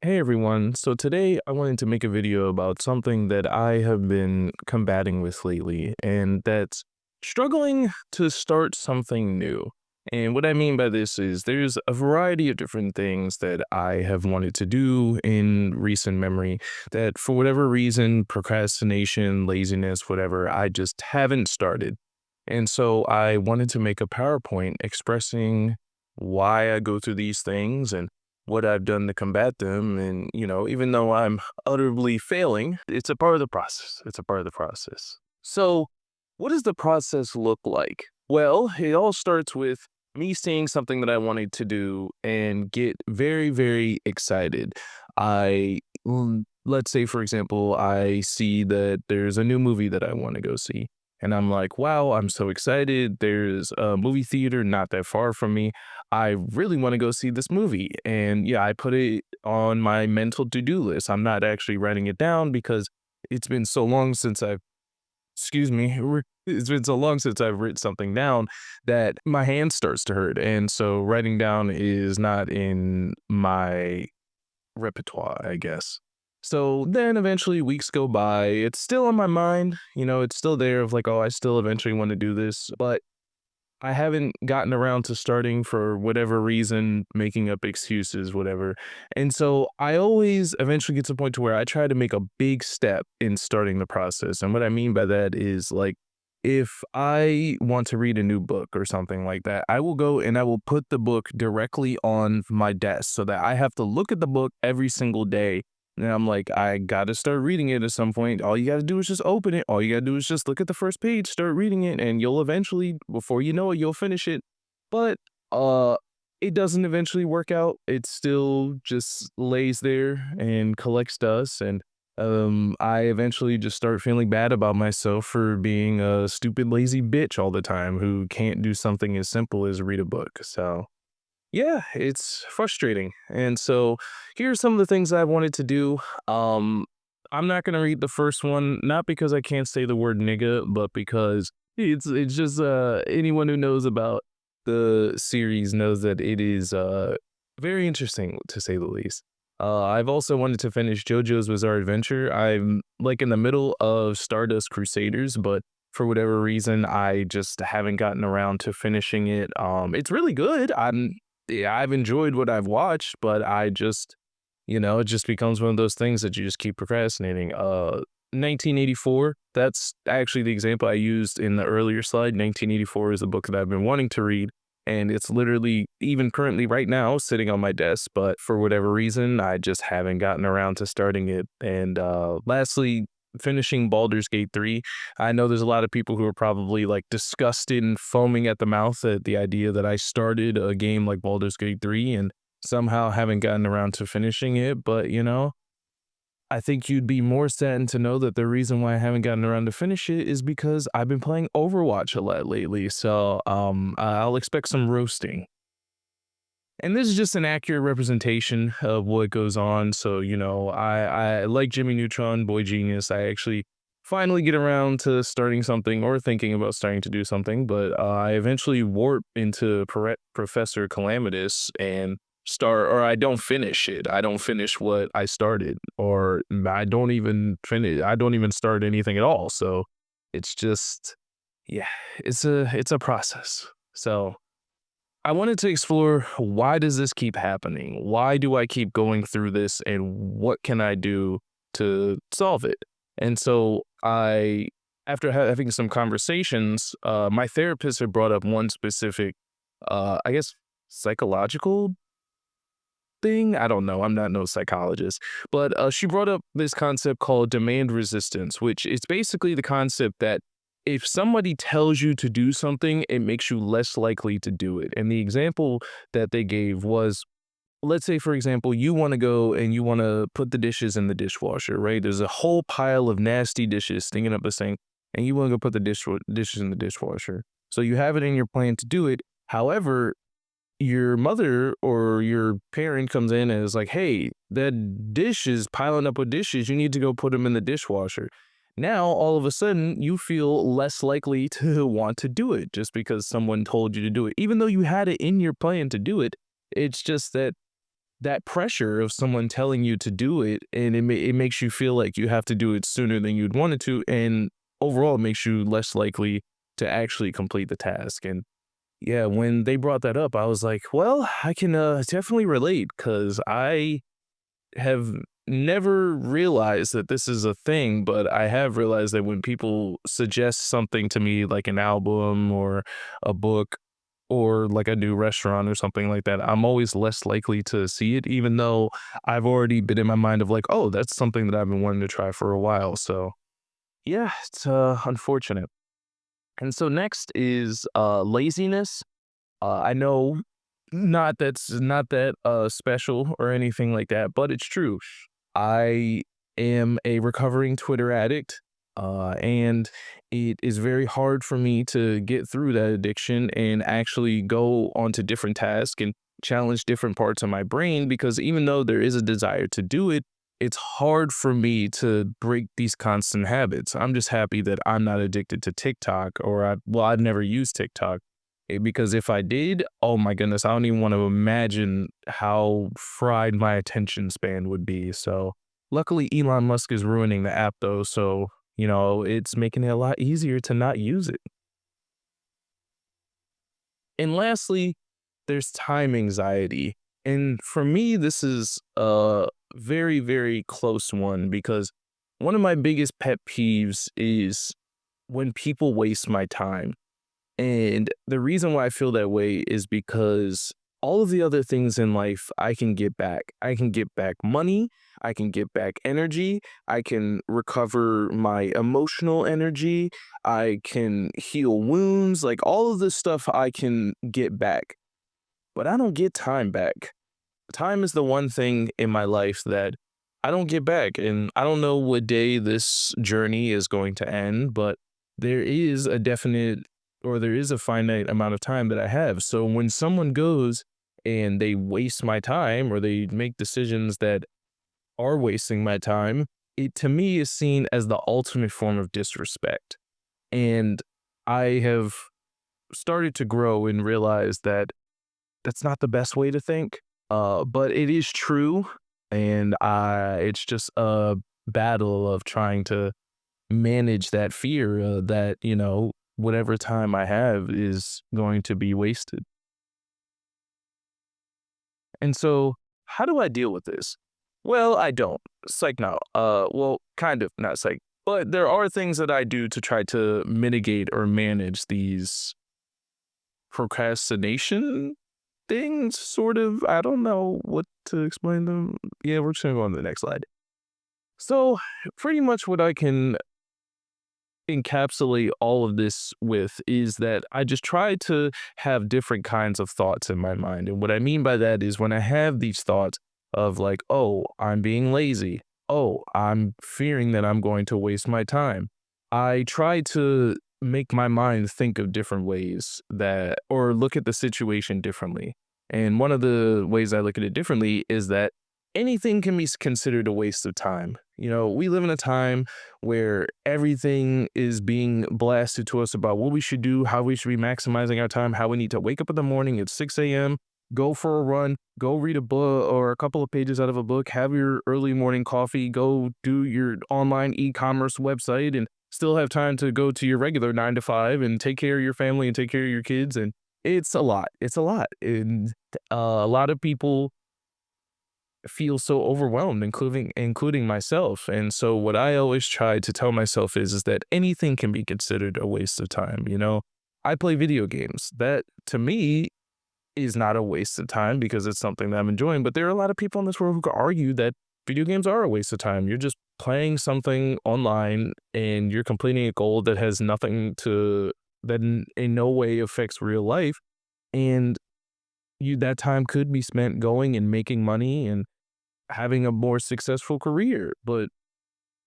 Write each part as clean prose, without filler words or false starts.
Hey everyone, so today I wanted to make a video about something that I have been combating with lately, and that's struggling to start something new. And what I mean by this is there's a variety of different things that I have wanted to do in recent memory that for whatever reason, procrastination, laziness, whatever, I just haven't started. And so I wanted to make a PowerPoint expressing why I go through these things and what I've done to combat them. And, even though I'm utterly failing, it's a part of the process. It's a part of the process. So, what does the process look like? Well, it all starts with me seeing something that I wanted to do and get very, very excited. Let's say, for example, I see that there's a new movie that I want to go see. And I'm like, wow, I'm so excited. There's a movie theater not that far from me. I really want to go see this movie. And yeah, I put it on my mental to-do list. I'm not actually writing it down because it's been so long since I've, excuse me, it's been so long since I've written something down that my hand starts to hurt. And so writing down is not in my repertoire, I guess. So then eventually weeks go by. It's still on my mind. It's still there of like, oh, I still eventually want to do this. But I haven't gotten around to starting for whatever reason, making up excuses, whatever. And so I always eventually get to a point to where I try to make a big step in starting the process. And what I mean by that is like, if I want to read a new book or something like that, I will go and I will put the book directly on my desk so that I have to look at the book every single day. And I'm like, I got to start reading it at some point. All you got to do is just open it. All you got to do is just look at the first page, start reading it, and you'll eventually, before you know it, you'll finish it. But uh it doesn't eventually work out. It still just lays there and collects dust, and I eventually just start feeling bad about myself for being a stupid lazy bitch all the time who can't do something as simple as read a book. So yeah, it's frustrating. And so here's some of the things I wanted to do. Um, I'm not gonna read the first one, not because I can't say the word nigga, but because it's just anyone who knows about the series knows that it is very interesting to say the least. I've also wanted to finish JoJo's Bizarre Adventure. I'm like in the middle of Stardust Crusaders, but for whatever reason, I just haven't gotten around to finishing it. It's really good. Yeah, I've enjoyed what I've watched, but I just, it just becomes one of those things that you just keep procrastinating. 1984, that's actually the example I used in the earlier slide. 1984 is a book that I've been wanting to read, and it's literally, even currently right now, sitting on my desk, but for whatever reason, I just haven't gotten around to starting it. And lastly, finishing Baldur's Gate 3. I know there's a lot of people who are probably like disgusted and foaming at the mouth at the idea that I started a game like Baldur's Gate 3 and somehow haven't gotten around to finishing it. But, I think you'd be more saddened to know that the reason why I haven't gotten around to finish it is because I've been playing Overwatch a lot lately. So I'll expect some roasting. And this is just an accurate representation of what goes on. So, I like Jimmy Neutron, Boy Genius. I actually finally get around to starting something or thinking about starting to do something, but I eventually warp into Professor Calamitous and or I don't finish it. I don't finish what I started, or I don't even start anything at all. So it's just, yeah, it's a process. So I wanted to explore, why does this keep happening? Why do I keep going through this, and what can I do to solve it? And so after having some conversations, my therapist had brought up one specific, I guess, psychological thing. I don't know. I'm not no psychologist, but she brought up this concept called demand resistance, which is basically the concept that if somebody tells you to do something, it makes you less likely to do it. And the example that they gave was, let's say, for example, you want to go and you want to put the dishes in the dishwasher, right? There's a whole pile of nasty dishes stinking up the sink, and you want to go put the dishes in the dishwasher. So you have it in your plan to do it. However, your mother or your parent comes in and is like, hey, that dish is piling up with dishes. You need to go put them in the dishwasher. Now, all of a sudden, you feel less likely to want to do it just because someone told you to do it. Even though you had it in your plan to do it, it's just that that pressure of someone telling you to do it, and it makes you feel like you have to do it sooner than you'd wanted to, and overall it makes you less likely to actually complete the task. And yeah, when they brought that up, I was like, well, I can definitely relate because I have never realized that this is a thing, but I have realized that when people suggest something to me, like an album or a book or like a new restaurant or something like that, I'm always less likely to see it, even though I've already been in my mind of like, oh, that's something that I've been wanting to try for a while. So yeah, it's unfortunate. And so next is laziness. I know not that special or anything like that, but it's true. I am a recovering Twitter addict, and it is very hard for me to get through that addiction and actually go onto different tasks and challenge different parts of my brain because even though there is a desire to do it, it's hard for me to break these constant habits. I'm just happy that I'm not addicted to TikTok well, I've never used TikTok because if I did, oh my goodness, I don't even want to imagine how fried my attention span would be. So, luckily, Elon Musk is ruining the app though. So, it's making it a lot easier to not use it. And lastly, there's time anxiety. And for me, this is a very, very close one because one of my biggest pet peeves is when people waste my time. And the reason why I feel that way is because all of the other things in life I can get back. I can get back money. I can get back energy. I can recover my emotional energy. I can heal wounds. Like all of this stuff I can get back, but I don't get time back. Time is the one thing in my life that I don't get back. And I don't know what day this journey is going to end, but there is a definite there is a finite amount of time that I have. So when someone goes and they waste my time or they make decisions that are wasting my time, it to me is seen as the ultimate form of disrespect. And I have started to grow and realize that that's not the best way to think, but it is true, and it's just a battle of trying to manage that fear, that, whatever time I have is going to be wasted. And so how do I deal with this? Well, I don't. Psych no. Well, kind of, not psych. But there are things that I do to try to mitigate or manage these procrastination things, sort of. I don't know what to explain them. Yeah, we're just gonna go on to the next slide. So, pretty much what I can encapsulate all of this with is that I just try to have different kinds of thoughts in my mind. And what I mean by that is when I have these thoughts of like, oh, I'm being lazy. Oh, I'm fearing that I'm going to waste my time. I try to make my mind think of different ways or look at the situation differently. And one of the ways I look at it differently is that anything can be considered a waste of time. We live in a time where everything is being blasted to us about what we should do, how we should be maximizing our time, how we need to wake up in the morning at 6 a.m., go for a run, go read a book or a couple of pages out of a book, have your early morning coffee, go do your online e-commerce website, and still have time to go to your regular 9 to 5 and take care of your family and take care of your kids. And it's a lot. It's a lot. And a lot of people feel so overwhelmed, including myself. And so what I always try to tell myself is that anything can be considered a waste of time. I play video games. That to me is not a waste of time because it's something that I'm enjoying. But there are a lot of people in this world who could argue that video games are a waste of time. You're just playing something online and you're completing a goal that has nothing to that in no way affects real life. And that time could be spent going and making money and having a more successful career. But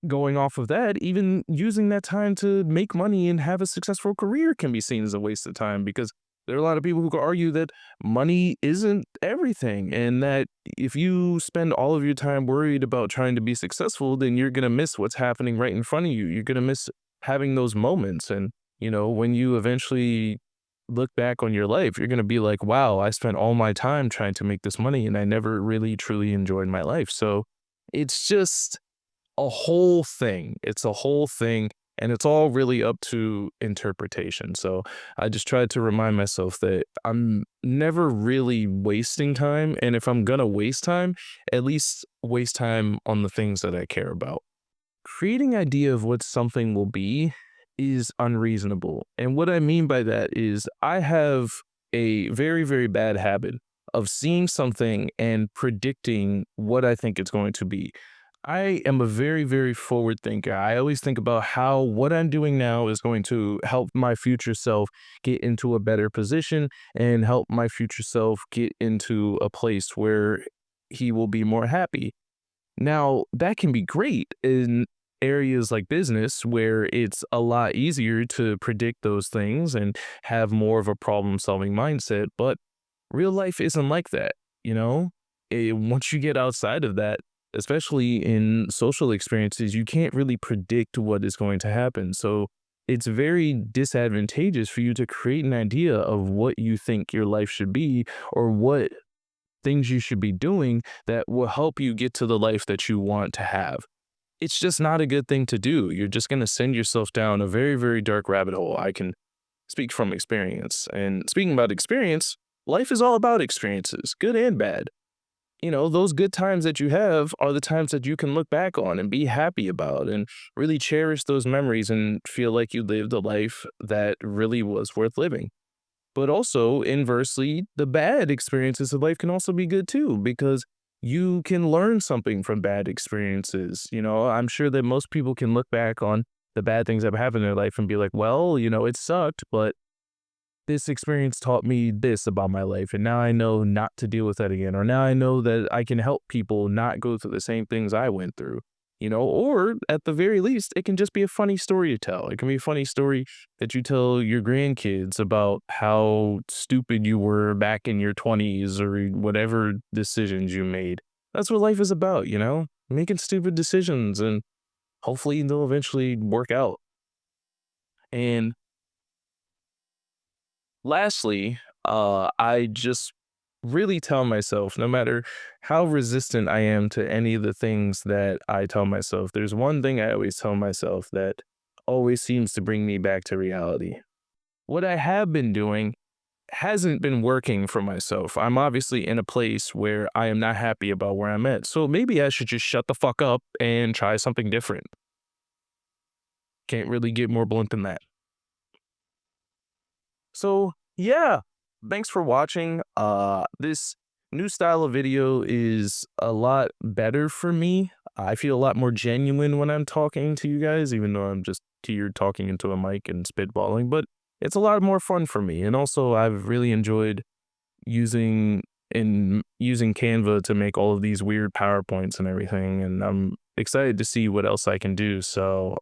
going off of that, even using that time to make money and have a successful career can be seen as a waste of time because there are a lot of people who could argue that money isn't everything and that if you spend all of your time worried about trying to be successful, then you're going to miss what's happening right in front of you. You're going to miss having those moments. And, when you eventually look back on your life, you're gonna be like, "Wow, I spent all my time trying to make this money, and I never really truly enjoyed my life." So, it's just a whole thing. It's a whole thing, and it's all really up to interpretation. So I just try to remind myself that I'm never really wasting time. And if I'm gonna waste time, at least waste time on the things that I care about. Creating idea of what something will be is unreasonable. And what I mean by that is I have a very, very bad habit of seeing something and predicting what I think it's going to be. I am a very, very forward thinker. I always think about how what I'm doing now is going to help my future self get into a better position and help my future self get into a place where he will be more happy. Now, that can be great in areas like business where it's a lot easier to predict those things and have more of a problem-solving mindset, but real life isn't like that, you know? Once you get outside of that, especially in social experiences, you can't really predict what is going to happen. So it's very disadvantageous for you to create an idea of what you think your life should be or what things you should be doing that will help you get to the life that you want to have. It's just not a good thing to do. You're just going to send yourself down a very, very dark rabbit hole. I can speak from experience. And speaking about experience, life is all about experiences, good and bad. Those good times that you have are the times that you can look back on and be happy about and really cherish those memories and feel like you lived a life that really was worth living. But also, inversely, the bad experiences of life can also be good too, because you can learn something from bad experiences. I'm sure that most people can look back on the bad things that have happened in their life and be like, well, it sucked, but this experience taught me this about my life. And now I know not to deal with that again. Or now I know that I can help people not go through the same things I went through. Or at the very least, it can just be a funny story to tell. It can be a funny story that you tell your grandkids about how stupid you were back in your 20s or whatever decisions you made. That's what life is about, making stupid decisions and hopefully they'll eventually work out. And lastly, I just really tell myself, no matter how resistant I am to any of the things that I tell myself, there's one thing I always tell myself that always seems to bring me back to reality. What I have been doing hasn't been working for myself. I'm obviously in a place where I am not happy about where I'm at. So maybe I should just shut the fuck up and try something different. Can't really get more blunt than that. So yeah, thanks for watching. This new style of video is a lot better for me. I feel a lot more genuine when I'm talking to you guys, even though I'm just here talking into a mic and spitballing, but it's a lot more fun for me. And also I've really enjoyed using using Canva to make all of these weird PowerPoints and everything. And I'm excited to see what else I can do. So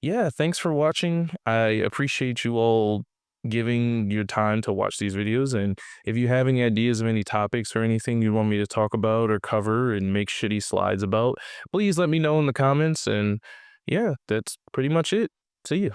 yeah, thanks for watching. I appreciate you all giving your time to watch these videos. And if you have any ideas of any topics or anything you want me to talk about or cover and make shitty slides about, please let me know in the comments. And yeah, that's pretty much it. See you.